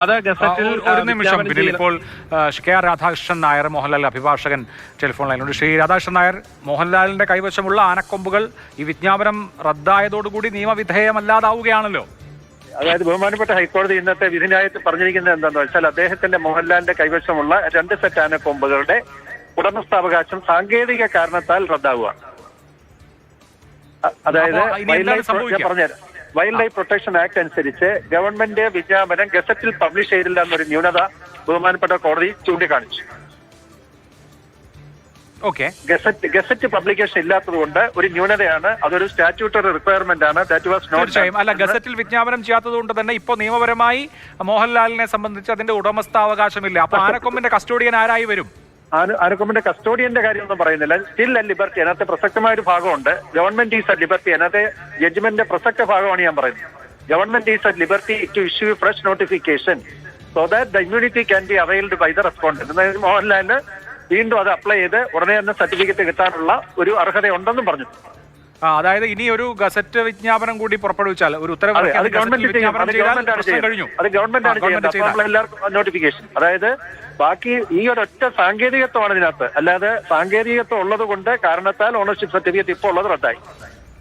അത് ഗസറ്റിൽ ഒരു നിമിഷം പിന്നിൽ ഇപ്പോൾ കെ ആർ രാധാകൃഷ്ണൻ നായർ മോഹൻലാൽ അഭിഭാഷകൻ ടെലിഫോൺ ലൈനിലുണ്ട്. ശ്രീ രാധാകൃഷ്ണൻ നായർ, മോഹൻലാലിന്റെ കൈവശമുള്ള ആനക്കൊമ്പുകൾ ഈ വിജ്ഞാപനം റദ്ദായതോടുകൂടി നിയമവിധേയമല്ലാതാവുകയാണല്ലോ. അതായത് ബഹുമാനപ്പെട്ട ഹൈക്കോടതി ഇന്നത്തെ വിധിന്യായത്തിൽ പറഞ്ഞിരിക്കുന്നത് എന്താണെന്ന് വെച്ചാൽ അദ്ദേഹത്തിന്റെ മോഹൻലാലിന്റെ കൈവശമുള്ള 2 സെറ്റ് ആനക്കൊമ്പുകളുടെ ഉടമസ്ഥാവകാശം സാങ്കേതിക കാരണത്താൽ റദ്ദാവുക. അതായത് വൈൽഡ് ലൈഫ് പ്രൊട്ടക്ഷൻ ആക്ട് അനുസരിച്ച് ഗവൺമെന്റ് വിജ്ഞാപനം ഗസറ്റിൽ പബ്ലിഷ് ചെയ്തില്ല എന്നൊരു ന്യൂനത ബഹുമാനപ്പെട്ട കോടതി ചൂണ്ടിക്കാണിച്ചു. ഗസറ്റ് പബ്ലിക്കേഷൻ ഇല്ലാത്തതുകൊണ്ട് ഒരു ന്യൂനതയാണ്, അതൊരു സ്റ്റാറ്റ്യൂട്ടറി റിക്വയർമെന്റ് ആണ്. അല്ല, ഗസറ്റിൽ വിജ്ഞാപനം ചെയ്യാത്തത് കൊണ്ട് തന്നെ ഇപ്പോൾ നിയമപരമായി മോഹൻലാലിനെ സംബന്ധിച്ച് അതിന്റെ ഉടമസ്ഥാവകാശമില്ല. അപ്പൊ ആനക്കൊമ്പിന്റെ കസ്റ്റോഡിയൻ ആരായി വരും? ആനക്കൊമ്പിന്റെ കസ്റ്റോഡിയന്റെ കാര്യമൊന്നും പറയുന്നില്ല. സ്റ്റിൽ അറ്റ് ലിബർട്ടി, അതിനകത്ത് പ്രസക്തമായ ഒരു ഭാഗമുണ്ട്. Government is at liberty. അതിനകത്തെ ജഡ്ജ്മെന്റിന്റെ പ്രസക്ത ഭാഗമാണ് ഞാൻ പറയുന്നത്. Government is at liberty to issue fresh notification so that the immunity can be availed by the respondent. അതായത് മോഹൻലാലിന് വീണ്ടും അത് അപ്ലൈ ചെയ്ത് ഉടനെ തന്നെ സർട്ടിഫിക്കറ്റ് കിട്ടാനുള്ള ഒരു അർഹതയുണ്ടെന്നും പറഞ്ഞു. അതായത് ഇനി ഒരു ഗസറ്റ് വിജ്ഞാപനം കൂടി പുറപ്പെടുവിച്ചാൽ ഒരു ഉത്തരവ് ഗവൺമെന്റ് എല്ലാവർക്കും നോട്ടിഫിക്കേഷൻ. അതായത് ബാക്കി ഈ ഒരൊറ്റ സാങ്കേതികത്വമാണ് ഇതിനകത്ത്, അല്ലാതെ സാങ്കേതികത്വം ഉള്ളത് കൊണ്ട് കാരണത്താൽ ഓണർഷിപ്പ് സർട്ടിഫിക്കറ്റ് ഇപ്പോൾ ഉള്ളത് റദ്ദായി.